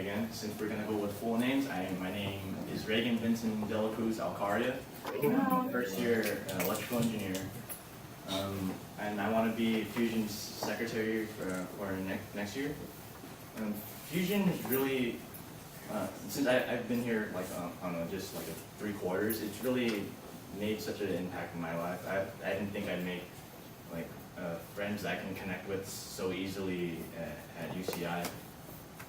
again, since we're gonna go with full names, my name is Reigan Vincent De La Cruz Alcaria. First year electrical engineer. And I want to be Fusion's secretary for next year. Fusion is really, since I've been here like, I don't know, just like 3 quarters, it's really made such an impact in my life. I didn't think I'd make like friends I can connect with so easily at UCI.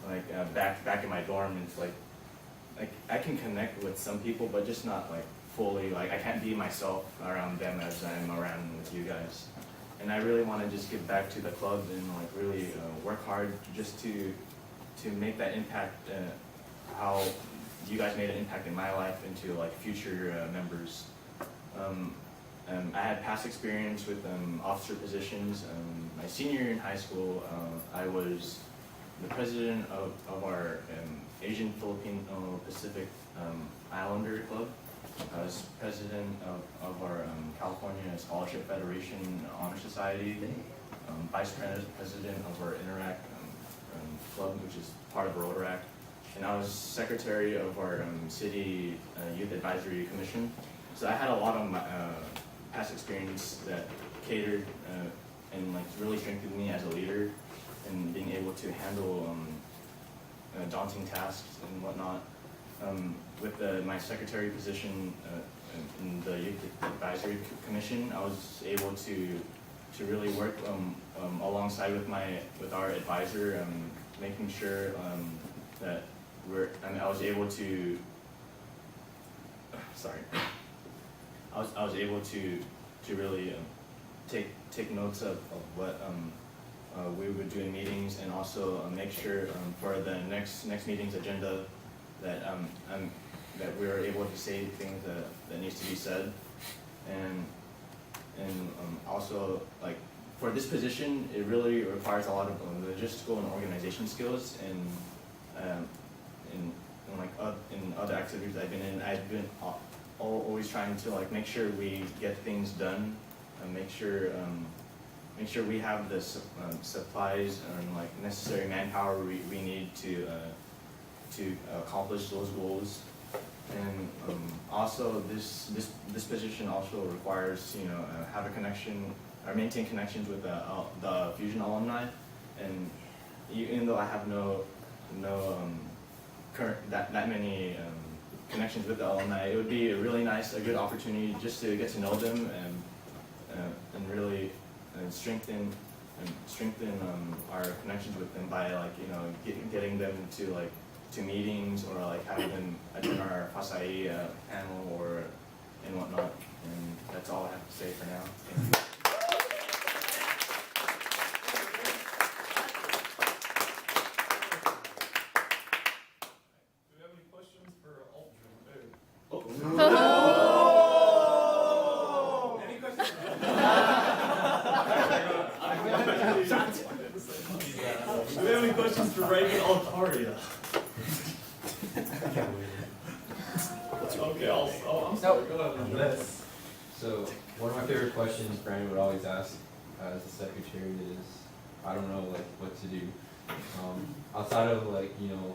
Like back in my dorm, it's like I can connect with some people, but just not like fully. Like I can't be myself around them as I'm around with you guys. And I really want to just give back to the club and like really work hard just to make that impact. How you guys made an impact in my life into like future members. I had past experience with officer positions. My senior year in high school, I was the president of our Asian Filipino Pacific Islander Club. I was president of our California Scholarship Federation Honor Society, vice president of our Interact club, which is part of Rotaract, and I was secretary of our city youth advisory commission. So I had a lot of my, past experience that catered and like really strengthened me as a leader and being able to handle daunting tasks and whatnot. With my secretary position in the Youth Advisory Commission, I was able to really work alongside with our advisor, making sure that I was able to. Sorry, I was able to really take notes of what we would do in meetings, and also make sure for the next meeting's agenda that that we were able to say things that needs to be said, and also like for this position, it really requires a lot of logistical and organization skills, and in other activities I've been always trying to like make sure we get things done, and make sure we have the supplies and like necessary manpower we need to accomplish those goals. And also this position also requires have a connection or maintain connections with the Fusion alumni. And even though I have no current that many connections with the alumni, it would be a good opportunity just to get to know them and really strengthen our connections with them by like getting them to meetings, or like having them attend our Fasai panel and whatnot. And that's all I have to say for now. Thank you. Do we have any questions for Aldrin? Any questions? Do we have any questions for Reigan Alcaria? Okay, I'm sorry. Go ahead. Yes. So one of my favorite questions Brandon would always ask as the secretary is, I don't know like what to do. Outside of like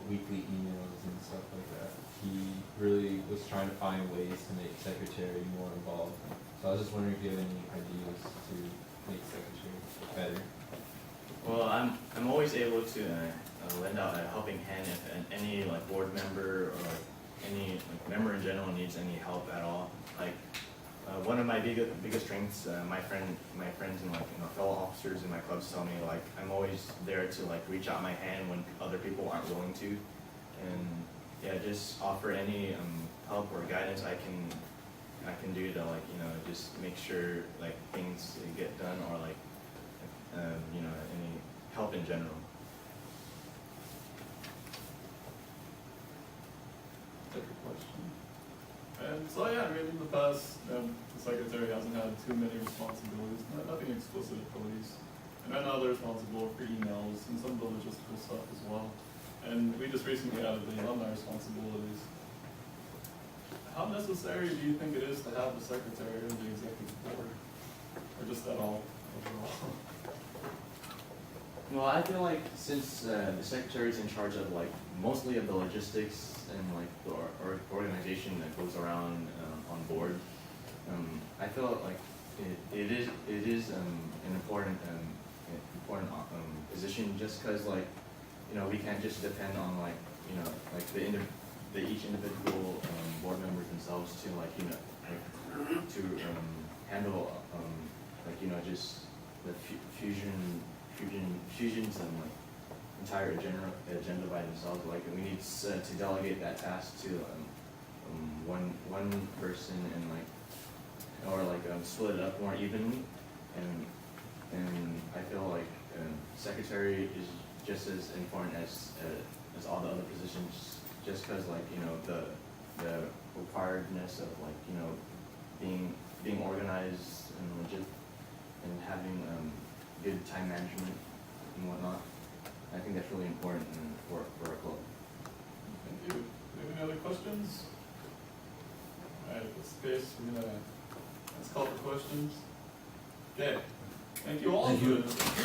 weekly emails and stuff like that, he really was trying to find ways to make secretary more involved. So I was just wondering if you have any ideas to make secretary better. Well, I'm always able to lend out a helping hand if any like board member or any like member in general needs any help at all. Like one of my biggest strengths, my friends and like fellow officers in my clubs tell me like I'm always there to like reach out my hand when other people aren't willing to, and yeah, just offer any help or guidance I can do to like just make sure like things get done, or like any help in general. Take a question. And so yeah, I mean in the past, the secretary hasn't had too many responsibilities, nothing explicit at police. And I know they're responsible for emails and some of the logistical stuff as well. And we just recently added the alumni responsibilities. How necessary do you think it is to have the secretary in the executive board? Or just at all overall? Well, I feel like since the secretary is in charge of like mostly of the logistics and like the organization that goes around on board, I feel like it is an important position just because like we can't just depend on like like each individual board members themselves to like like to handle like just the fusions and like entire agenda by themselves. Like we need to delegate that task to one person and like or like split it up more evenly. And I feel like secretary is just as important as all the other positions. Just because like the requiredness of like being organized and legit and having good time management and whatnot. I think that's really important for a club. Thank you. Do you have any other questions? Alright, in this case, let's call for questions. Okay. Thank you all. Thank you. For